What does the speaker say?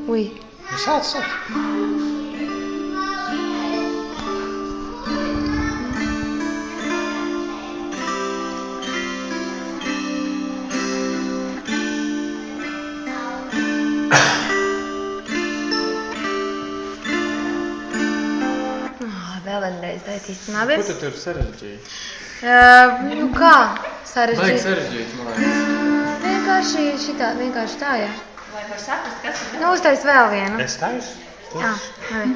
Ui. Sāc. Vēl vienreiz taisīsim abi. Ko tu tur sarežģīji? Nu kā sarežģīt? Vajag sarežģīt, man liekas. Vienkārši tā, jā. Lai var saprast, kas ir. Nu, uztais vēl vienu. Es taisu? Jā, labi.